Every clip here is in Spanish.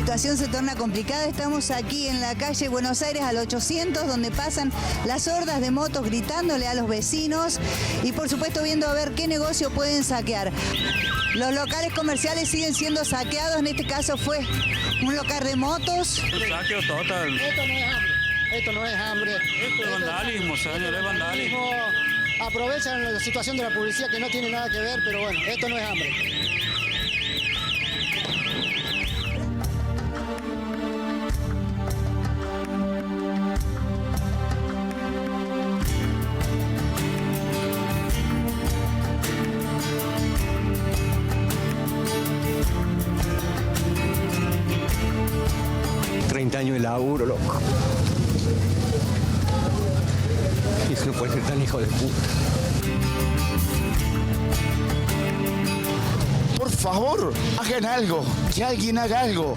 situación se torna complicada. Estamos aquí en la calle Buenos Aires al 800, donde pasan las hordas de motos gritándole a los vecinos y por supuesto viendo a ver qué negocio pueden saquear. Los locales comerciales siguen siendo saqueados, en este caso fue un local de motos. Saqueo total. Esto no es hambre, esto no es hambre. Esto es vandalismo, señor, es vandalismo. Aprovechan la situación de la policía que no tiene nada que ver, pero bueno, esto no es hambre. Años de laburo, loco. Y eso no puede ser tan hijo de puta. Por favor, hagan algo, que alguien haga algo.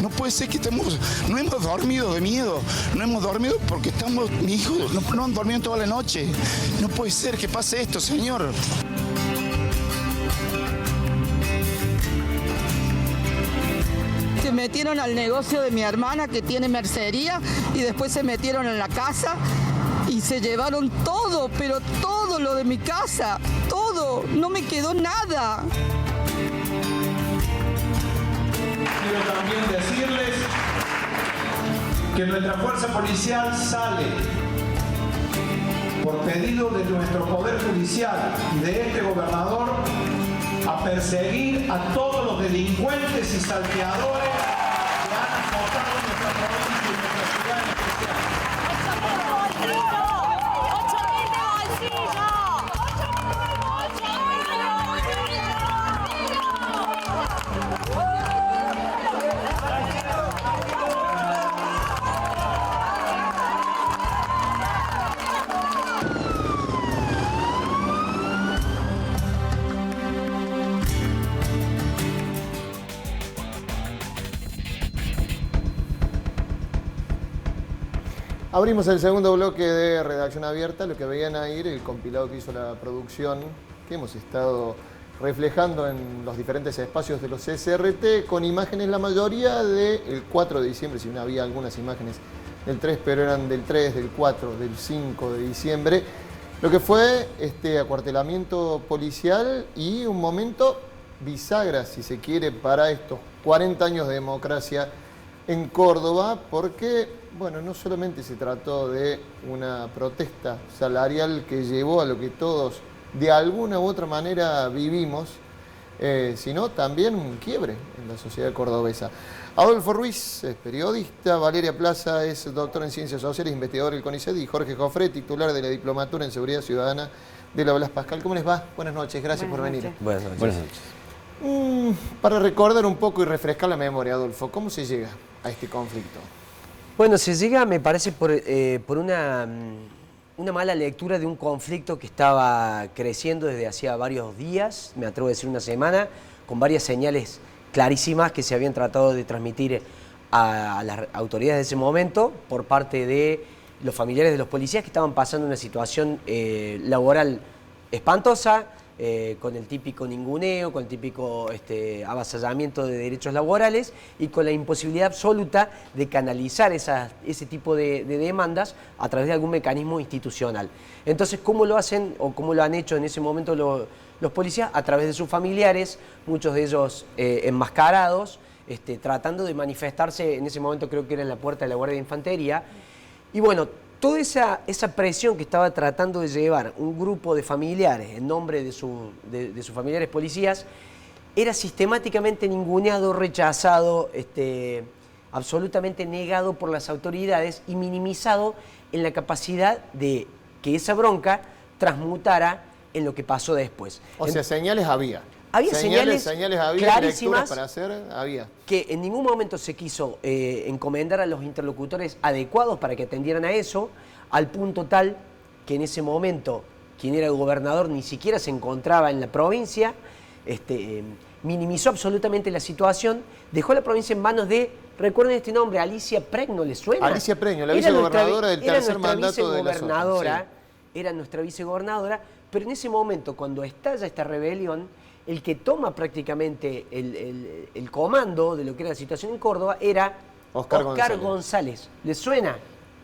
No puede ser que no hemos dormido de miedo, no hemos dormido porque mi hijo no han dormido toda la noche. No puede ser que pase esto, señor. Se metieron al negocio de mi hermana que tiene mercería y después se metieron en la casa y se llevaron todo, pero todo lo de mi casa, todo, no me quedó nada. Quiero también decirles que nuestra fuerza policial sale por pedido de nuestro poder judicial y de este gobernador a perseguir a todos los delincuentes y salteadores que han azotado nuestra provincia y nuestra ciudad en especial. Abrimos el segundo bloque de Redacción Abierta, lo que veían ahí, el compilado que hizo la producción, que hemos estado reflejando en los diferentes espacios de los CCRT, con imágenes la mayoría del 4 de diciembre, si bien había algunas imágenes del 3, pero eran del 3, del 4, del 5 de diciembre, lo que fue este acuartelamiento policial y un momento bisagra, si se quiere, para estos 40 años de democracia en Córdoba, porque bueno, no solamente se trató de una protesta salarial que llevó a lo que todos de alguna u otra manera vivimos, sino también un quiebre en la sociedad cordobesa. Adolfo Ruiz es periodista, Valeria Plaza es doctora en Ciencias Sociales, investigador del CONICET, y Jorge Jofré, titular de la Diplomatura en Seguridad Ciudadana de la Blas Pascal. ¿Cómo les va? Buenas noches, gracias por venir. Buenas noches. Buenas noches. Para recordar un poco y refrescar la memoria, Adolfo, ¿cómo se llega a este conflicto? Bueno, se llega, me parece, por una mala lectura de un conflicto que estaba creciendo desde hacía varios días, me atrevo a decir una semana, con varias señales clarísimas que se habían tratado de transmitir a las autoridades de ese momento por parte de los familiares de los policías que estaban pasando una situación laboral espantosa, con el típico ninguneo, con el típico avasallamiento de derechos laborales y con la imposibilidad absoluta de canalizar ese tipo de demandas a través de algún mecanismo institucional. Entonces, ¿cómo lo hacen o cómo lo han hecho en ese momento los policías? A través de sus familiares, muchos de ellos enmascarados, tratando de manifestarse, en ese momento creo que era en la puerta de la Guardia de Infantería. Y bueno, toda esa presión que estaba tratando de llevar un grupo de familiares en nombre de sus familiares policías era sistemáticamente ninguneado, rechazado, absolutamente negado por las autoridades y minimizado en la capacidad de que esa bronca transmutara en lo que pasó después. O sea, señales había. Había señales había, clarísimas para hacer, había. Que en ningún momento se quiso encomendar a los interlocutores adecuados para que atendieran a eso, al punto tal que en ese momento quien era el gobernador ni siquiera se encontraba en la provincia, minimizó absolutamente la situación, dejó la provincia en manos de, recuerden este nombre, Alicia Pregno, ¿les suena? Alicia Pregno, la vicegobernadora del tercer mandato de la zona. Era nuestra vicegobernadora, pero en ese momento, cuando estalla esta rebelión, el que toma prácticamente el comando de lo que era la situación en Córdoba era Oscar González. ¿Les suena?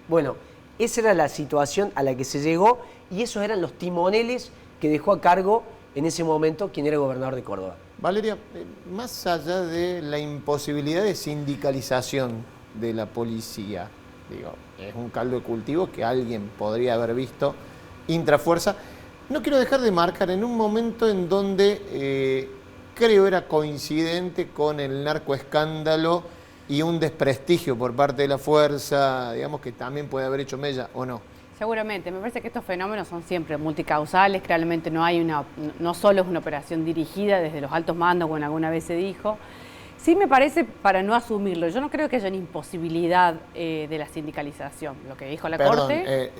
Bueno, esa era la situación a la que se llegó y esos eran los timoneles que dejó a cargo en ese momento quien era gobernador de Córdoba. Valeria, más allá de la imposibilidad de sindicalización de la policía, digo, es un caldo de cultivo que alguien podría haber visto intrafuerza. No quiero dejar de marcar en un momento en donde creo era coincidente con el narcoescándalo y un desprestigio por parte de la fuerza, digamos que también puede haber hecho mella, ¿o no? Seguramente, me parece que estos fenómenos son siempre multicausales, claramente no solo es una operación dirigida desde los altos mandos, como alguna vez se dijo. Sí me parece, para no asumirlo, yo no creo que haya una imposibilidad de la sindicalización. Lo que dijo la Corte...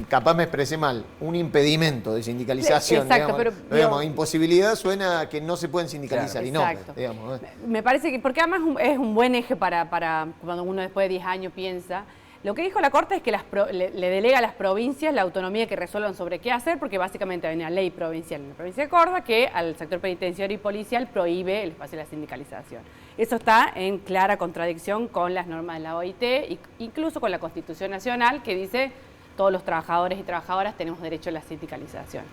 Capaz me expresé mal, un impedimento de sindicalización. Exacto, digamos, pero digamos, imposibilidad suena a que no se pueden sindicalizar, claro, y no, digamos. Me parece que, porque además es un buen eje para cuando uno después de 10 años piensa. Lo que dijo la Corte es que le delega a las provincias la autonomía que resuelvan sobre qué hacer, porque básicamente hay una ley provincial en la provincia de Córdoba que al sector penitenciario y policial prohíbe el espacio de la sindicalización. Eso está en clara contradicción con las normas de la OIT e incluso con la Constitución Nacional, que dice todos los trabajadores y trabajadoras tenemos derecho a la sindicalización.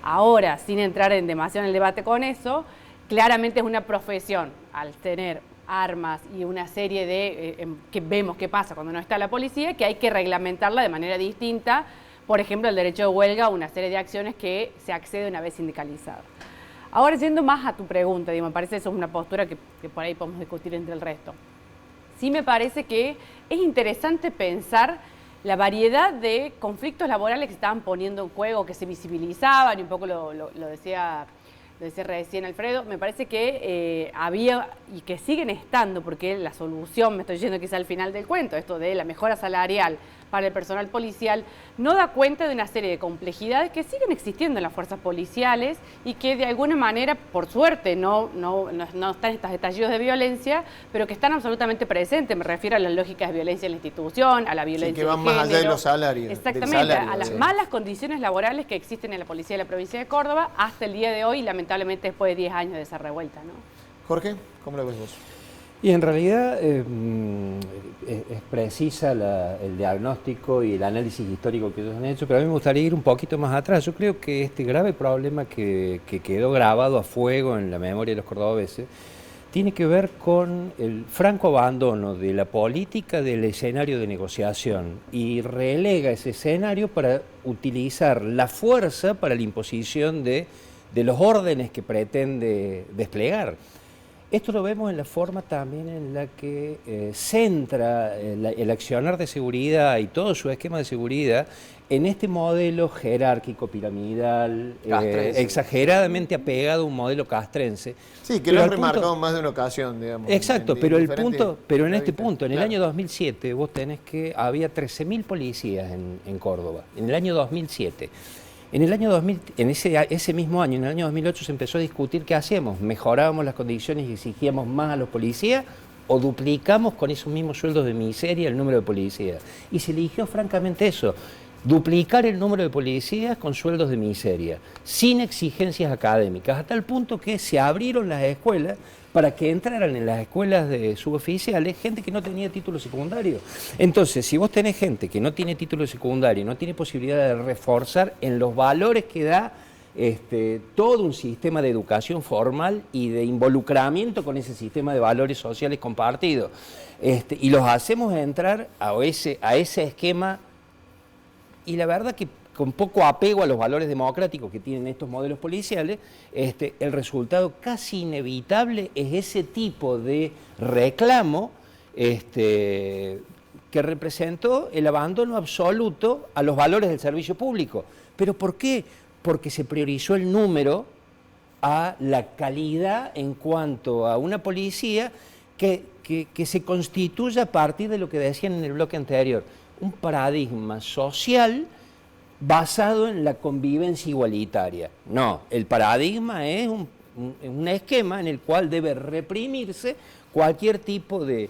Ahora, sin entrar demasiado en el debate con eso, claramente es una profesión, al tener armas y una serie de que vemos qué pasa cuando no está la policía, que hay que reglamentarla de manera distinta, por ejemplo el derecho de huelga, una serie de acciones que se accede una vez sindicalizado. Ahora, yendo más a tu pregunta, me parece que eso es una postura que por ahí podemos discutir entre el resto. Sí me parece que es interesante pensar la variedad de conflictos laborales que se estaban poniendo en juego, que se visibilizaban, y un poco lo decía recién Alfredo. Me parece que había y que siguen estando, porque la solución, me estoy yendo quizá al final del cuento, esto de la mejora salarial para el personal policial, no da cuenta de una serie de complejidades que siguen existiendo en las fuerzas policiales y que de alguna manera, por suerte, no están estos estallidos de violencia, pero que están absolutamente presentes. Me refiero a las lógicas de violencia en la institución, a la violencia de género. Que van más allá de los salarios. Exactamente, a las malas condiciones laborales que existen en la policía de la provincia de Córdoba hasta el día de hoy, lamentablemente después de 10 años de esa revuelta, ¿no? Jorge, ¿cómo lo ves vos? Y en realidad es precisa el diagnóstico y el análisis histórico que ellos han hecho, pero a mí me gustaría ir un poquito más atrás. Yo creo que este grave problema que quedó grabado a fuego en la memoria de los cordobeses tiene que ver con el franco abandono de la política del escenario de negociación y relega ese escenario para utilizar la fuerza para la imposición de los órdenes que pretende desplegar. Esto lo vemos en la forma también en la que centra el accionar de seguridad y todo su esquema de seguridad en este modelo jerárquico, piramidal, exageradamente apegado a un modelo castrense. Sí, que lo has remarcado más de una ocasión, digamos. Exacto, pero en este punto, en el año 2007, vos tenés que había 13.000 policías en Córdoba, en el año 2007. En el año 2000, ese mismo año, en el año 2008, se empezó a discutir qué hacíamos. ¿Mejorábamos las condiciones y exigíamos más a los policías o duplicamos con esos mismos sueldos de miseria el número de policías? Y se eligió francamente eso, duplicar el número de policías con sueldos de miseria, sin exigencias académicas, a tal punto que se abrieron las escuelas para que entraran en las escuelas de suboficiales gente que no tenía título secundario. Entonces, si vos tenés gente que no tiene título secundario, no tiene posibilidad de reforzar en los valores que da todo un sistema de educación formal y de involucramiento con ese sistema de valores sociales compartidos, y los hacemos entrar a ese esquema, y la verdad que con poco apego a los valores democráticos que tienen estos modelos policiales, el resultado casi inevitable es ese tipo de reclamo que representó el abandono absoluto a los valores del servicio público. ¿Pero por qué? Porque se priorizó el número a la calidad en cuanto a una policía que se constituya a partir de lo que decían en el bloque anterior, un paradigma social basado en la convivencia igualitaria. No, el paradigma es un esquema en el cual debe reprimirse cualquier tipo de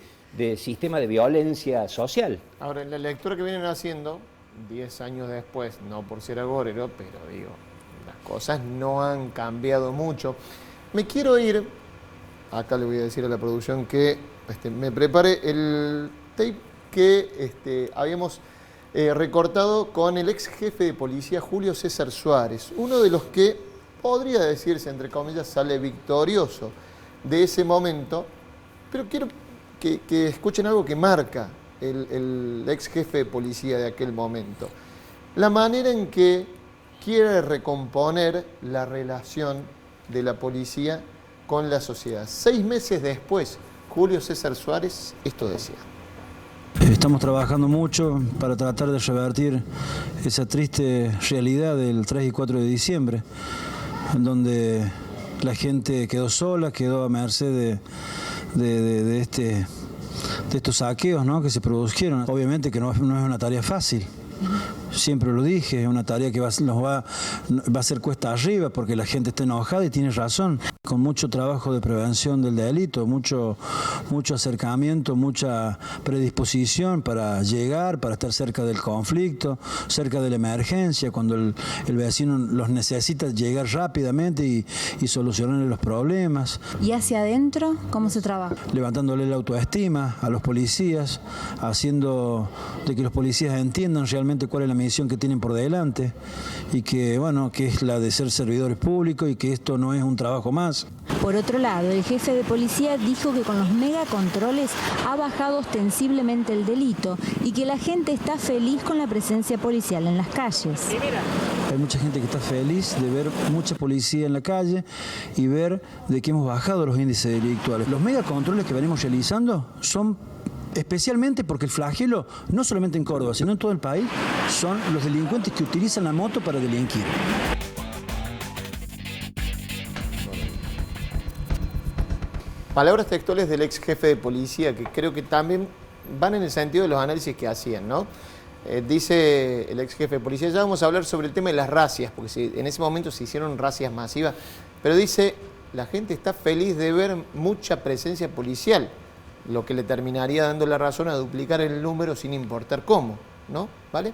sistema de violencia social. Ahora, en la lectura que vienen haciendo, 10 años después, no por ser agorero, pero digo, las cosas no han cambiado mucho. Me quiero ir, acá le voy a decir a la producción que me prepare el tape que habíamos recortado con el ex jefe de policía Julio César Suárez, uno de los que podría decirse, entre comillas, sale victorioso de ese momento, pero quiero que escuchen algo que marca el ex jefe de policía de aquel momento. La manera en que quiere recomponer la relación de la policía con la sociedad. 6 meses después, Julio César Suárez esto decía. Estamos trabajando mucho para tratar de revertir esa triste realidad del 3 y 4 de diciembre, en donde la gente quedó sola, quedó a merced de estos saqueos, ¿no?, que se produjeron. Obviamente que no es una tarea fácil. Siempre lo dije, es una tarea que va a ser cuesta arriba porque la gente está enojada y tiene razón. Con mucho trabajo de prevención del delito, mucho acercamiento, mucha predisposición para llegar, para estar cerca del conflicto, cerca de la emergencia, cuando el vecino los necesita llegar rápidamente y solucionarle los problemas. ¿Y hacia adentro cómo se trabaja? Levantándole la autoestima a los policías, haciendo de que los policías entiendan realmente cuál es la misión que tienen por delante y que, bueno, que es la de ser servidores públicos y que esto no es un trabajo más. Por otro lado, el jefe de policía dijo que con los megacontroles ha bajado ostensiblemente el delito y que la gente está feliz con la presencia policial en las calles. Hay mucha gente que está feliz de ver mucha policía en la calle y ver de que hemos bajado los índices delictuales. Los megacontroles que venimos realizando son especialmente porque el flagelo, no solamente en Córdoba, sino en todo el país, son los delincuentes que utilizan la moto para delinquir. Palabras textuales del ex jefe de policía que creo que también van en el sentido de los análisis que hacían, ¿no? Dice el ex jefe de policía, ya vamos a hablar sobre el tema de las racias, porque en ese momento se hicieron racias masivas, pero dice, la gente está feliz de ver mucha presencia policial, lo que le terminaría dando la razón a duplicar el número sin importar cómo, ¿no? ¿Vale?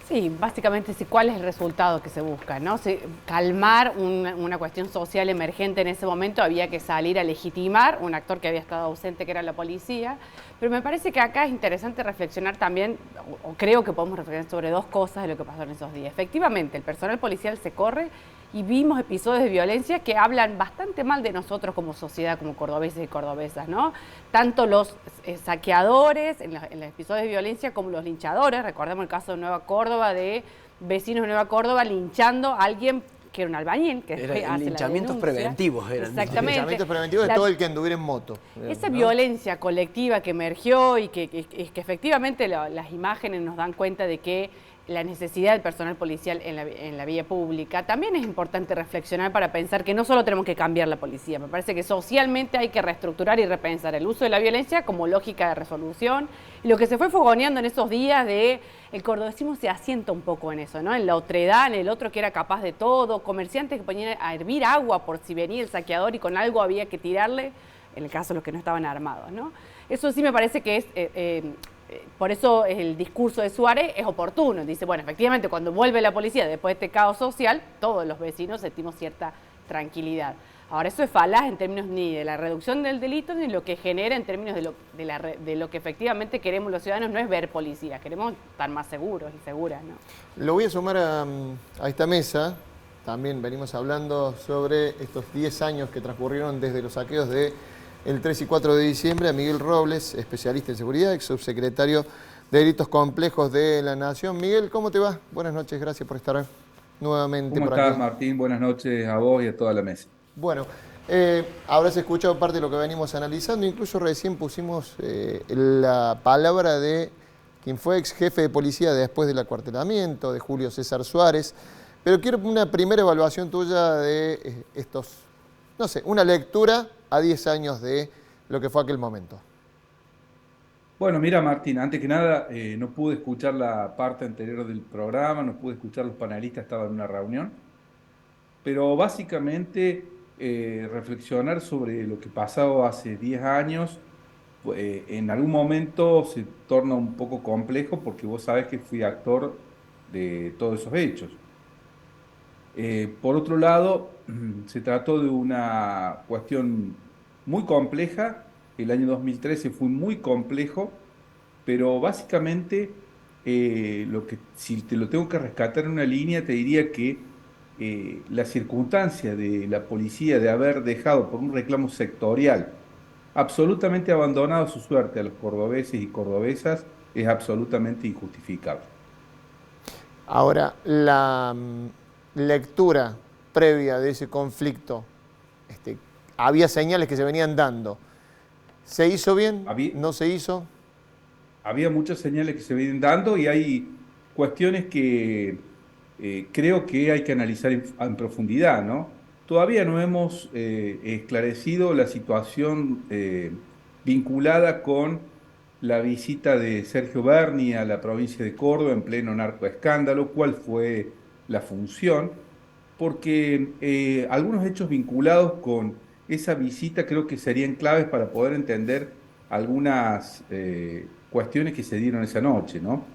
Sí, básicamente sí, cuál es el resultado que se busca, ¿no? Calmar una cuestión social emergente en ese momento, había que salir a legitimar un actor que había estado ausente, que era la policía, pero me parece que acá es interesante reflexionar también, o creo que podemos reflexionar sobre dos cosas de lo que pasó en esos días. Efectivamente, el personal policial se corre y vimos episodios de violencia que hablan bastante mal de nosotros como sociedad, como cordobeses y cordobesas, ¿no? Tanto los saqueadores en los episodios de violencia como los linchadores. Recordemos el caso de Nueva Córdoba, de vecinos de Nueva Córdoba linchando a alguien que era un albañil, que eran linchamientos preventivos. Exactamente. Linchamientos preventivos de todo el que anduviera en moto. Esa violencia colectiva que emergió y que efectivamente las imágenes nos dan cuenta de que la necesidad del personal policial en la vía pública, también es importante reflexionar para pensar que no solo tenemos que cambiar la policía, me parece que socialmente hay que reestructurar y repensar el uso de la violencia como lógica de resolución. Y lo que se fue fogoneando en esos días el cordobesismo se asienta un poco en eso, ¿no? En la otredad, en el otro que era capaz de todo, comerciantes que ponían a hervir agua por si venía el saqueador y con algo había que tirarle, en el caso de los que no estaban armados, ¿no? Eso sí me parece que es... por eso el discurso de Suárez es oportuno. Dice, bueno, efectivamente, cuando vuelve la policía después de este caos social, todos los vecinos sentimos cierta tranquilidad. Ahora, eso es falaz en términos ni de la reducción del delito, ni lo que genera en términos de lo que efectivamente queremos los ciudadanos, no es ver policías, queremos estar más seguros y seguras, ¿no? Lo voy a sumar a esta mesa. También venimos hablando sobre estos 10 años que transcurrieron desde los saqueos de el 3 y 4 de diciembre, a Miguel Robles, especialista en seguridad, ex subsecretario de Delitos Complejos de la Nación. Miguel, ¿cómo te va? Buenas noches, gracias por estar nuevamente por aquí. ¿Cómo estás, Martín? Buenas noches a vos y a toda la mesa. Bueno, habrás escuchado parte de lo que venimos analizando, incluso recién pusimos la palabra de quien fue ex jefe de policía después del acuartelamiento, de Julio César Suárez, pero quiero una primera evaluación tuya de estos, no sé, una lectura a 10 años de lo que fue aquel momento. Bueno, mira, Martín, antes que nada, no pude escuchar la parte anterior del programa, no pude escuchar los panelistas, estaba en una reunión, pero básicamente reflexionar sobre lo que pasó hace 10 años, en algún momento se torna un poco complejo porque vos sabés que fui actor de todos esos hechos. Por otro lado, se trató de una cuestión muy compleja. El año 2013 fue muy complejo, pero básicamente si te lo tengo que rescatar en una línea, te diría que la circunstancia de la policía de haber dejado por un reclamo sectorial absolutamente abandonado a su suerte a los cordobeses y cordobesas es absolutamente injustificable. Ahora, la lectura previa de ese conflicto, había señales que se venían dando. ¿Se hizo bien? ¿No se hizo? Había muchas señales que se vienen dando y hay cuestiones que creo que hay que analizar en profundidad, ¿no? Todavía no hemos esclarecido la situación vinculada con la visita de Sergio Berni a la provincia de Córdoba en pleno narcoescándalo, cuál fue la función, porque algunos hechos vinculados con esa visita creo que serían claves para poder entender algunas cuestiones que se dieron esa noche, ¿no?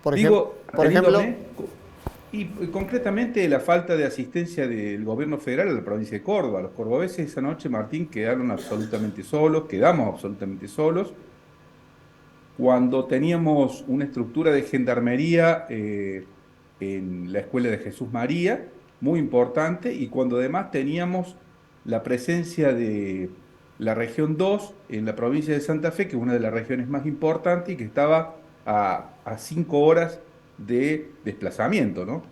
Por ejemplo, y concretamente la falta de asistencia del gobierno federal a la provincia de Córdoba. Los cordobeses esa noche, Martín, quedaron absolutamente solos, quedamos absolutamente solos, cuando teníamos una estructura de gendarmería en la escuela de Jesús María, muy importante, y cuando además teníamos la presencia de la región 2 en la provincia de Santa Fe, que es una de las regiones más importantes y que estaba a 5 horas de desplazamiento, ¿no?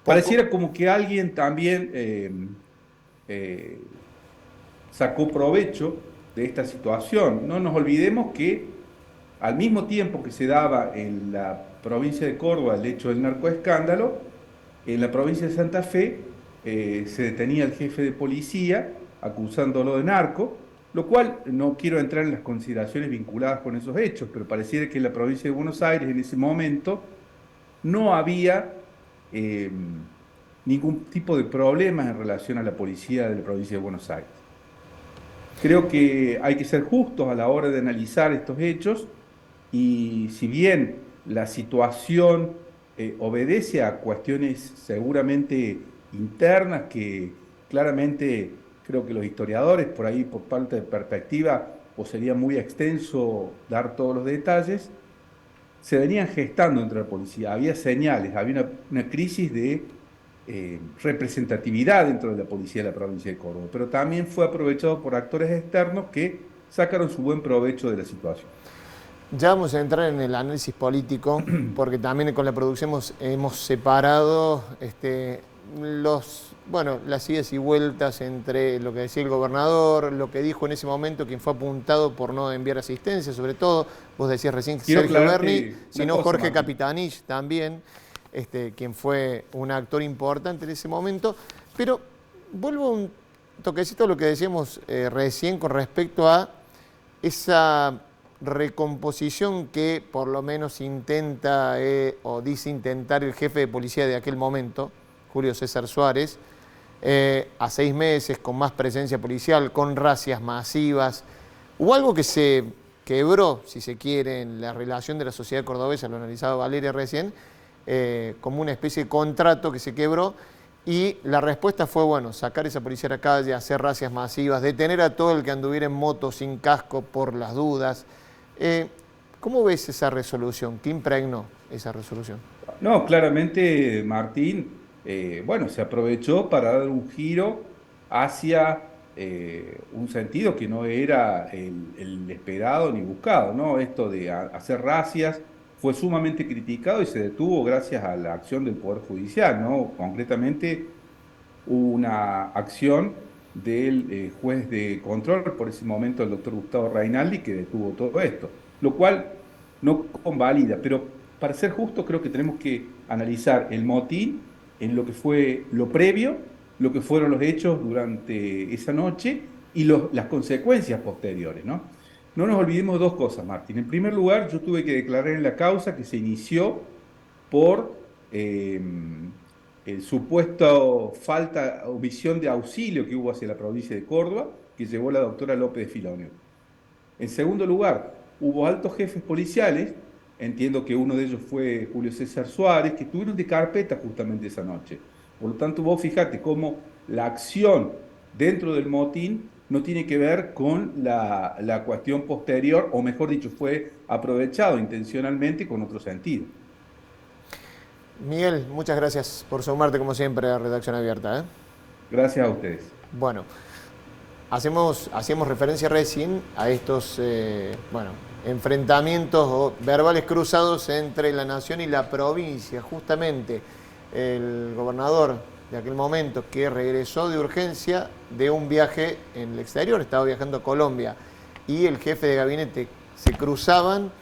Pareciera como que alguien también sacó provecho de esta situación. No nos olvidemos que al mismo tiempo que se daba en la provincia de Córdoba el hecho del narcoescándalo, en la provincia de Santa Fe se detenía al jefe de policía acusándolo de narco, lo cual no quiero entrar en las consideraciones vinculadas con esos hechos, pero pareciera que en la provincia de Buenos Aires en ese momento no había ningún tipo de problemas en relación a la policía de la provincia de Buenos Aires. Creo que hay que ser justos a la hora de analizar estos hechos y si bien la situación obedece a cuestiones seguramente internas que claramente creo que los historiadores, por ahí por parte de perspectiva, o sería muy extenso dar todos los detalles, se venían gestando entre la policía, había señales, había una crisis de representatividad dentro de la policía de la provincia de Córdoba, pero también fue aprovechado por actores externos que sacaron su buen provecho de la situación. Ya vamos a entrar en el análisis político, porque también con la producción hemos separado las idas y vueltas entre lo que decía el gobernador, lo que dijo en ese momento quien fue apuntado por no enviar asistencia, sobre todo, vos decías recién Sergio Berni, sino Jorge Capitanich también, quien fue un actor importante en ese momento. Pero vuelvo un toquecito a lo que decíamos recién con respecto a esa recomposición que por lo menos intenta o dice intentar el jefe de policía de aquel momento, Julio César Suárez, a 6 meses, con más presencia policial, con racias masivas. Hubo algo que se quebró, si se quiere, en la relación de la sociedad cordobesa, lo analizaba Valeria recién, como una especie de contrato que se quebró, y la respuesta fue, bueno, sacar esa policía a la calle, hacer racias masivas, detener a todo el que anduviera en moto sin casco por las dudas. ¿Cómo ves esa resolución? ¿Qué impregnó esa resolución? No, claramente, Martín, se aprovechó para dar un giro hacia un sentido que no era el esperado ni buscado, ¿no? Esto de hacer racias fue sumamente criticado y se detuvo gracias a la acción del Poder Judicial, ¿no? Concretamente, una acción del juez de control, por ese momento el doctor Gustavo Reinaldi, que detuvo todo esto, lo cual no convalida, pero para ser justo creo que tenemos que analizar el motín en lo que fue lo previo, lo que fueron los hechos durante esa noche y las consecuencias posteriores, ¿no? No nos olvidemos de dos cosas, Martín. En primer lugar, yo tuve que declarar en la causa que se inició por el supuesto falta, omisión de auxilio que hubo hacia la provincia de Córdoba, que llevó la doctora López de Filonio. En segundo lugar, hubo altos jefes policiales, entiendo que uno de ellos fue Julio César Suárez, que estuvieron de carpeta justamente esa noche, Por lo tanto, vos fijate cómo la acción dentro del motín no tiene que ver con la cuestión posterior, o mejor dicho, fue aprovechado intencionalmente con otro sentido. Miguel, muchas gracias por sumarte como siempre a Redacción Abierta. Gracias a ustedes. Bueno, hacíamos referencia recién a estos enfrentamientos verbales cruzados entre la nación y la provincia. Justamente el gobernador de aquel momento, que regresó de urgencia de un viaje en el exterior, estaba viajando a Colombia, y el jefe de gabinete se cruzaban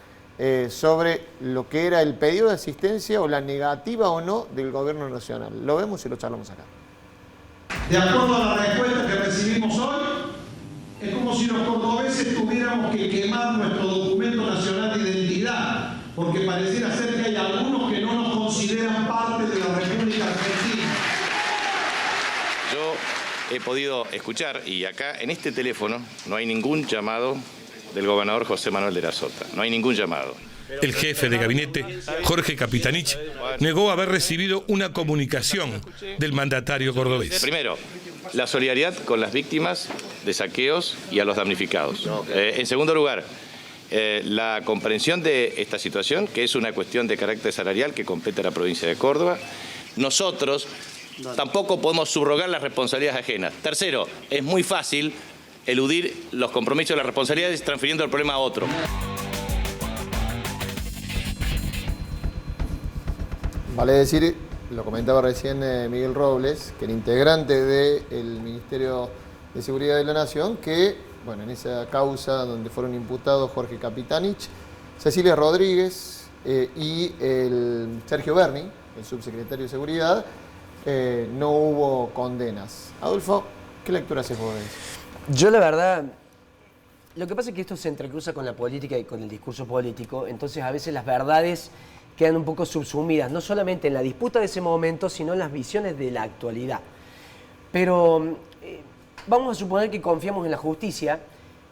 sobre lo que era el pedido de asistencia o la negativa o no del gobierno nacional. Lo vemos y lo charlamos acá. De acuerdo a la respuesta que recibimos hoy, es como si los cordobeses tuviéramos que quemar nuestro documento nacional de identidad, porque pareciera ser que hay algunos que no nos consideran parte de la República Argentina. Yo he podido escuchar, y acá en este teléfono no hay ningún llamado del gobernador José Manuel de la Sota, no hay ningún llamado. El jefe de gabinete, Jorge Capitanich, negó haber recibido una comunicación del mandatario cordobés. Primero, la solidaridad con las víctimas de saqueos y a los damnificados. En segundo lugar, la comprensión de esta situación, que es una cuestión de carácter salarial que compete a la provincia de Córdoba. Nosotros tampoco podemos subrogar las responsabilidades ajenas. Tercero, es muy fácil eludir los compromisos y las responsabilidades transfiriendo el problema a otro. Vale decir, lo comentaba recién Miguel Robles, que el integrante del Ministerio de Seguridad de la Nación, que, bueno, en esa causa donde fueron imputados Jorge Capitanich, Cecilia Rodríguez y el Sergio Berni, el subsecretario de Seguridad, no hubo condenas. Adolfo, ¿qué lectura haces vos de eso? Yo la verdad, lo que pasa es que esto se entrecruza con la política y con el discurso político, entonces a veces las verdades quedan un poco subsumidas, no solamente en la disputa de ese momento, sino en las visiones de la actualidad. Pero vamos a suponer que confiamos en la justicia.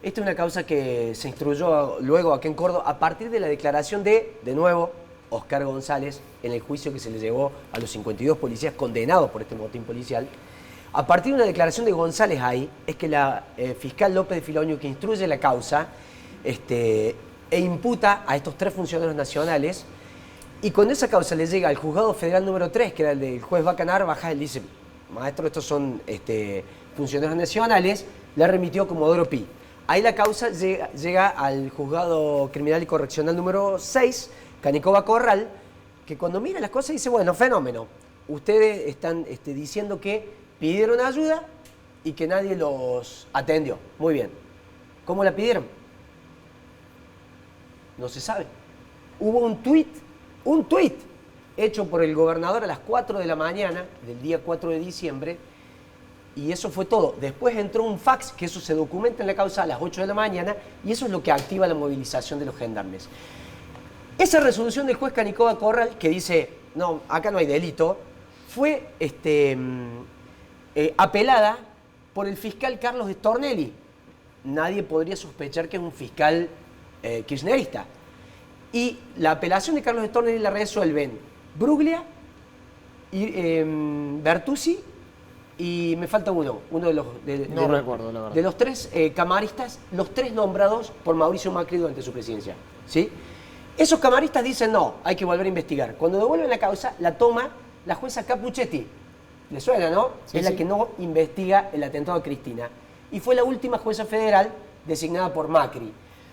Esta es una causa que se instruyó luego aquí en Córdoba a partir de la declaración de nuevo, Oscar González, en el juicio que se le llevó a los 52 policías condenados por este motín policial. A partir de una declaración de González ahí, es que la fiscal López de Filoño, que instruye la causa, e imputa a estos 3 funcionarios nacionales, y cuando esa causa le llega al juzgado federal número 3, que era el del juez Bacanar, baja, él dice, maestro, estos son funcionarios nacionales, le remitió Comodoro Pi. Ahí la causa llega al juzgado criminal y correccional número 6, Canicoba Corral, que cuando mira las cosas dice, bueno, fenómeno, ustedes están diciendo que pidieron ayuda y que nadie los atendió. Muy bien. ¿Cómo la pidieron? No se sabe. Hubo un tuit hecho por el gobernador a las 4 de la mañana del día 4 de diciembre, y eso fue todo. Después entró un fax, que eso se documenta en la causa, a las 8 de la mañana, y eso es lo que activa la movilización de los gendarmes. Esa resolución del juez Canicoba Corral, que dice, no, acá no hay delito, fue apelada por el fiscal Carlos Stornelli. Nadie podría sospechar que es un fiscal kirchnerista. Y la apelación de Carlos Stornelli la resuelven Bruglia, y Bertuzzi, y me falta uno de los recuerdo, la verdad. De los 3 camaristas, los 3 nombrados por Mauricio Macri durante su presidencia. ¿Sí? Esos camaristas dicen no, hay que volver a investigar. Cuando devuelven la causa, la toma la jueza Capuchetti. ¿Le suena, no? Sí, es la que no investiga el atentado a Cristina. Y fue la última jueza federal designada por Macri.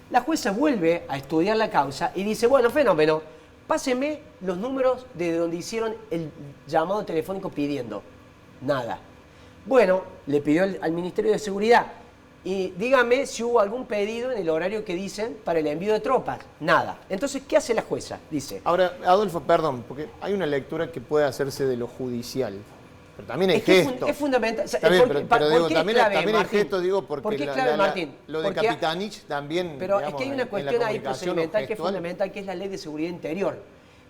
La jueza vuelve a estudiar la causa y dice, bueno, fenómeno, páseme los números de donde hicieron el llamado telefónico pidiendo. Nada. Bueno, le pidió al Ministerio de Seguridad, y dígame si hubo algún pedido en el horario que dicen para el envío de tropas. Nada. Entonces, ¿qué hace la jueza? Dice. Ahora, Adolfo, perdón, porque hay una lectura que puede hacerse de lo judicial. Pero también hay gestos. Es fundamental. Está bien, pero digo, también hay gestos, digo, ¿Por porque qué es clave, Martín? lo de Capitanich también. Pero digamos, es que hay una cuestión ahí procedimental que es fundamental, que es la Ley de Seguridad Interior,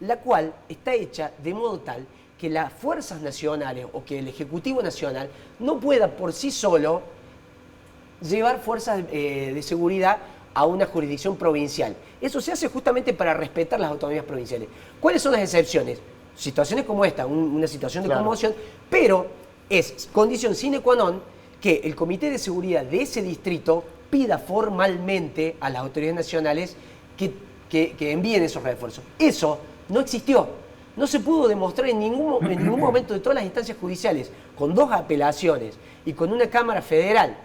la cual está hecha de modo tal que las fuerzas nacionales o que el Ejecutivo Nacional no pueda por sí solo llevar fuerzas de seguridad a una jurisdicción provincial. Eso se hace justamente para respetar las autonomías provinciales. ¿Cuáles son las excepciones? situaciones como esta, una situación de Claro. conmoción, pero es condición sine qua non que el Comité de Seguridad de ese distrito pida formalmente a las autoridades nacionales que envíen esos refuerzos. Eso no existió. No se pudo demostrar en ningún momento de todas las instancias judiciales, con 2 apelaciones y con una Cámara Federal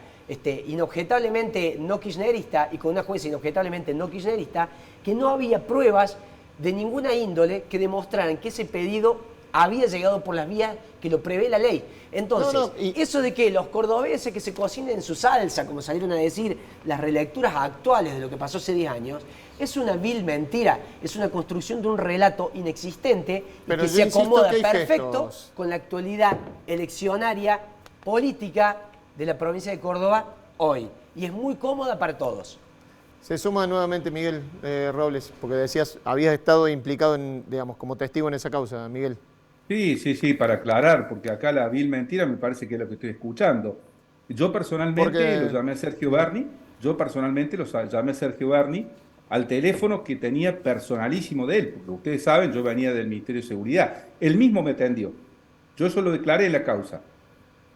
inobjetablemente no kirchnerista y con una jueza inobjetablemente no kirchnerista, que no había pruebas de ninguna índole que demostraran que ese pedido había llegado por las vías que lo prevé la ley. Entonces, eso de que los cordobeses que se cocinen en su salsa, como salieron a decir las relecturas actuales de lo que pasó hace 10 años, es una vil mentira, es una construcción de un relato inexistente Pero y que yo se insisto acomoda que hay perfecto gestos. con la actualidad eleccionaria, política de la provincia de Córdoba hoy. Y es muy cómoda para todos. Se suma nuevamente Miguel Robles, porque decías, habías estado implicado digamos, como testigo en esa causa, Miguel. Sí, para aclarar, porque acá la vil mentira me parece que es lo que estoy escuchando. Yo personalmente lo llamé a Sergio Berni, al teléfono que tenía personalísimo de él, porque ustedes saben, yo venía del Ministerio de Seguridad. Él mismo me atendió. Yo eso lo declaré en la causa.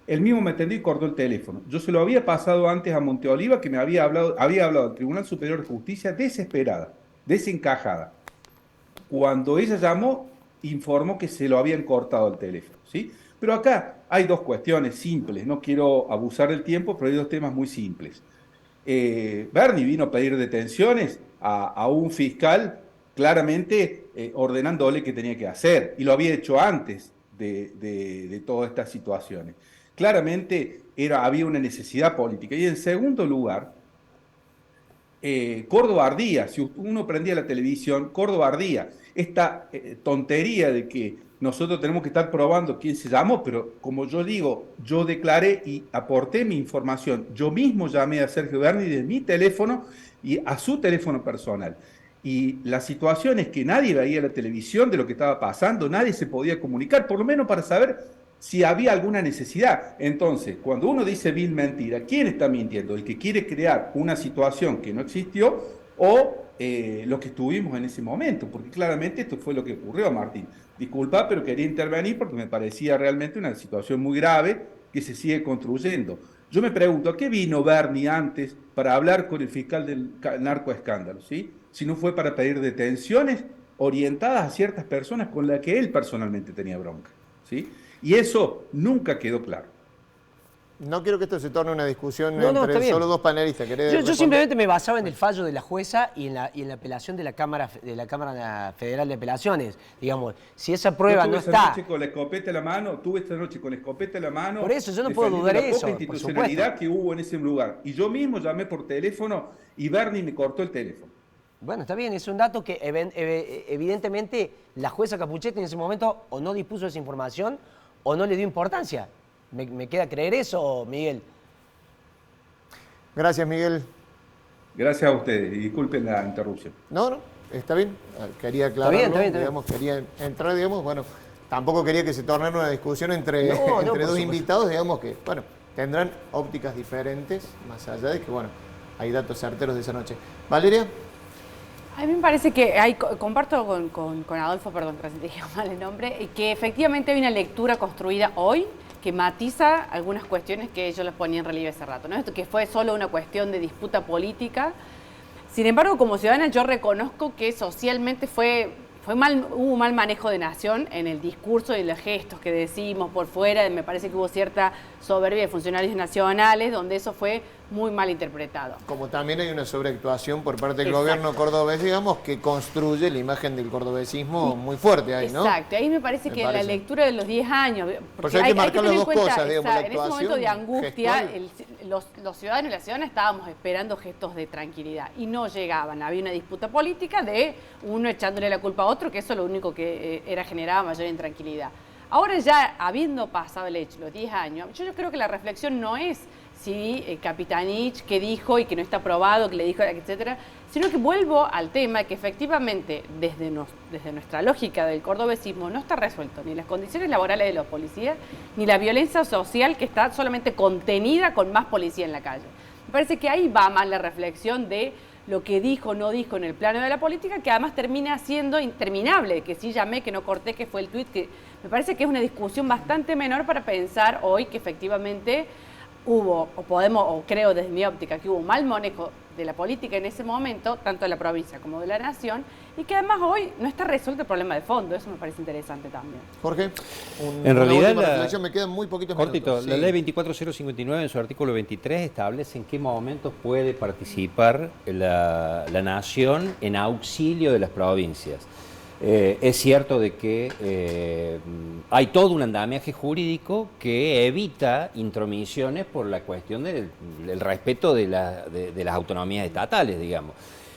Él mismo me atendió y cortó el teléfono. Yo se lo había pasado antes a Monteoliva, que me había hablado al Tribunal Superior de Justicia desesperada, desencajada. Cuando ella llamó, informó que se lo habían cortado el teléfono, ¿sí? Pero acá hay 2 cuestiones simples. No quiero abusar del tiempo, pero hay 2 temas muy simples. Berni vino a pedir detenciones a un fiscal claramente ordenándole qué tenía que hacer, y lo había hecho antes de todas estas situaciones. Claramente había una necesidad política. Y en segundo lugar, Córdoba ardía. Si uno prendía la televisión, Córdoba ardía. Esta tontería de que nosotros tenemos que estar probando quién se llamó, pero como yo digo, yo declaré y aporté mi información. Yo mismo llamé a Sergio Berni de mi teléfono y a su teléfono personal. Y la situación es que nadie veía la televisión de lo que estaba pasando, nadie se podía comunicar, por lo menos para saber si había alguna necesidad. Entonces, cuando uno dice vil mentira, ¿quién está mintiendo? ¿El que quiere crear una situación que no existió o lo que estuvimos en ese momento? Porque claramente esto fue lo que ocurrió, Martín. Disculpa, pero quería intervenir porque me parecía realmente una situación muy grave que se sigue construyendo. Yo me pregunto, ¿a qué vino Berni antes para hablar con el fiscal del narcoescándalo? ¿Sí? Si no fue para pedir detenciones orientadas a ciertas personas con las que él personalmente tenía bronca, ¿sí? Y eso nunca quedó claro. No quiero que esto se torne una discusión No, entre está bien. solo 2 panelistas. Yo simplemente me basaba en el fallo de la jueza y en la apelación de la Cámara Federal de Apelaciones. Digamos, si esa prueba no esta está... noche con la escopeta en la mano, tuve esta noche con la escopeta en la mano. Por eso, yo no puedo dudar de eso, la poca institucionalidad por que hubo en ese lugar. Y yo mismo llamé por teléfono y Berni me cortó el teléfono. Bueno, está bien, es un dato que evidentemente la jueza Capuchetti en ese momento o no dispuso esa información o no le dio importancia. ¿Me queda creer eso, Miguel? Gracias, Miguel. Gracias a ustedes y disculpen la interrupción. No, está bien. Quería aclararlo, Está bien. digamos, quería entrar, digamos, bueno, tampoco quería que se tornara una discusión entre por 2 supuesto. invitados, digamos que, bueno, tendrán ópticas diferentes, más allá de que, bueno, hay datos certeros de esa noche. Valeria. A mí me parece que comparto con Adolfo, perdón, que dije mal el nombre, que efectivamente hay una lectura construida hoy que matiza algunas cuestiones que yo les ponía en relieve hace rato, ¿no? Esto que fue solo una cuestión de disputa política. Sin embargo, como ciudadana yo reconozco que socialmente hubo mal manejo de nación en el discurso y los gestos que decimos por fuera. Me parece que hubo cierta soberbia de funcionarios nacionales donde eso fue muy mal interpretado. Como también hay una sobreactuación por parte del Exacto. gobierno cordobés, digamos, que construye la imagen del cordobesismo muy fuerte ahí, ¿no? Exacto, ahí me parece que la lectura de los 10 años, Pues hay que marcar las dos cosas, digamos, la en ese momento de actuación angustia, gestual. los ciudadanos y las ciudadanas estábamos esperando gestos de tranquilidad y no llegaban. Había una disputa política de uno echándole la culpa a otro, que eso lo único que generaba mayor intranquilidad. Ahora ya, habiendo pasado el hecho, los 10 años, yo creo que la reflexión no es si Capitanich, que dijo y que no está aprobado, que le dijo, etcétera, sino que vuelvo al tema que efectivamente desde nuestra lógica del cordobesismo no está resuelto ni las condiciones laborales de los policías, ni la violencia social que está solamente contenida con más policía en la calle. Me parece que ahí va más la reflexión de lo que dijo o no dijo en el plano de la política, que además termina siendo interminable, que sí llamé, que no corté, que fue el tuit, que me parece que es una discusión bastante menor para pensar hoy que efectivamente hubo, o creo desde mi óptica, que hubo un mal manejo de la política en ese momento, tanto de la provincia como de la nación, y que además hoy no está resuelto el problema de fondo. Eso me parece interesante también. Jorge, en realidad reflexión, me quedan muy poquitos minutos. La ley 24059 en su artículo 23 establece en qué momentos puede participar la nación en auxilio de las provincias. Es cierto de que hay todo un andamiaje jurídico que evita intromisiones por la cuestión del respeto de las autonomías estatales, digamos.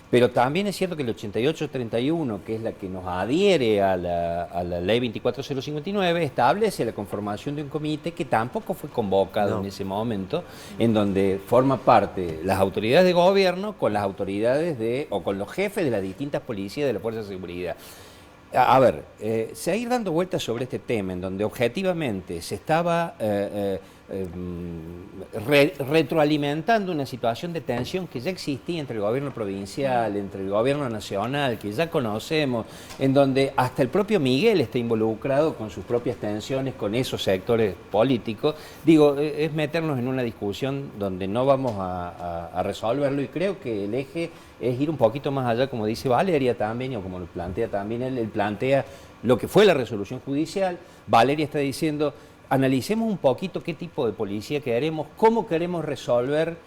Pero también es cierto que el 8831, que es la que nos adhiere a la ley 24059, establece la conformación de un comité que tampoco fue convocado en ese momento, en donde forma parte las autoridades de gobierno con las autoridades o con los jefes de las distintas policías de la Fuerza de Seguridad. A ver, seguir dando vueltas sobre este tema, en donde objetivamente se estaba retroalimentando una situación de tensión que ya existía entre el gobierno provincial, entre el gobierno nacional, que ya conocemos, en donde hasta el propio Miguel está involucrado con sus propias tensiones con esos sectores políticos. Digo, es meternos en una discusión donde no vamos a resolverlo, y creo que el eje es ir un poquito más allá, como dice Valeria también, o como lo plantea también él plantea lo que fue la resolución judicial. Valeria está diciendo, analicemos un poquito qué tipo de policía queremos, cómo queremos resolver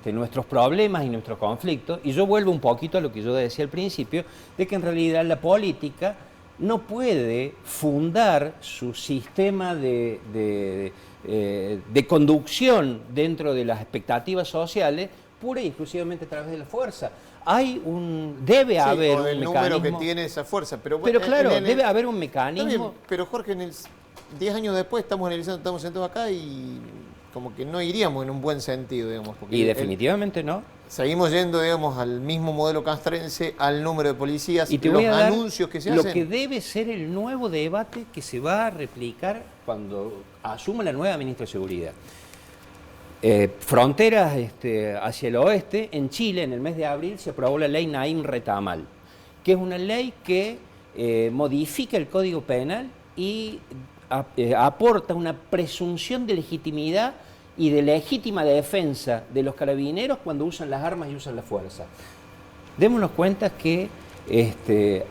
nuestros problemas y nuestros conflictos, y yo vuelvo un poquito a lo que yo decía al principio, de que en realidad la política no puede fundar su sistema de conducción dentro de las expectativas sociales pura y exclusivamente a través de la fuerza. Debe haber un mecanismo. número que tiene esa fuerza. Pero claro, debe haber un mecanismo. Bien, pero Jorge, 10 años después estamos analizando, estamos sentados acá y como que no iríamos en un buen sentido, digamos. Porque y definitivamente no. Seguimos yendo, digamos, al mismo modelo castrense, al número de policías, y te voy los a dar anuncios que se hacen. Lo que debe ser el nuevo debate que se va a replicar cuando asuma la nueva ministra de Seguridad. Fronteras hacia el oeste, en Chile, en el mes de abril, se aprobó la ley Naim Retamal, que es una ley que modifica el Código Penal y aporta una presunción de legitimidad y de legítima defensa de los carabineros cuando usan las armas y usan la fuerza. Démonos cuenta que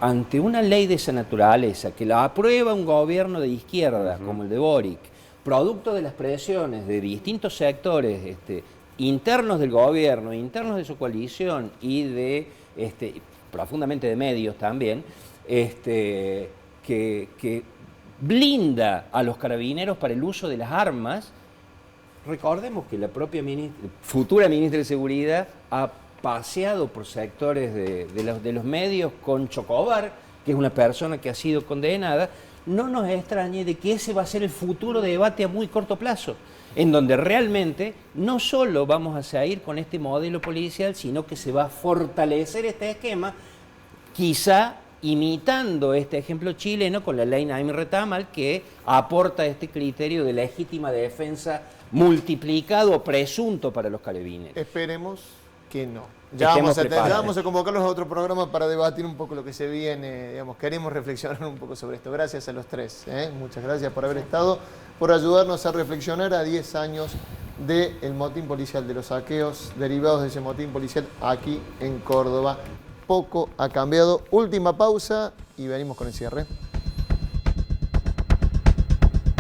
ante una ley de esa naturaleza, que la aprueba un gobierno de izquierda como el de Boric, producto de las presiones de distintos sectores internos del gobierno, internos de su coalición y profundamente de medios también, que blinda a los carabineros para el uso de las armas. Recordemos que la propia futura ministra de Seguridad ha paseado por sectores de los medios con Chocobar, que es una persona que ha sido condenada. No nos extrañe de que ese va a ser el futuro debate a muy corto plazo, en donde realmente no solo vamos a seguir con este modelo policial, sino que se va a fortalecer este esquema, quizá imitando este ejemplo chileno con la ley Naim Retamal, que aporta este criterio de legítima defensa multiplicado o presunto para los carabineros. Esperemos que no. Ya vamos a convocarlos a otro programa para debatir un poco lo que se viene. Digamos, queremos reflexionar un poco sobre esto. Gracias a los tres. Muchas gracias por haber estado, por ayudarnos a reflexionar a 10 años del motín policial, de los saqueos derivados de ese motín policial aquí en Córdoba. Poco ha cambiado. Última pausa y venimos con el cierre.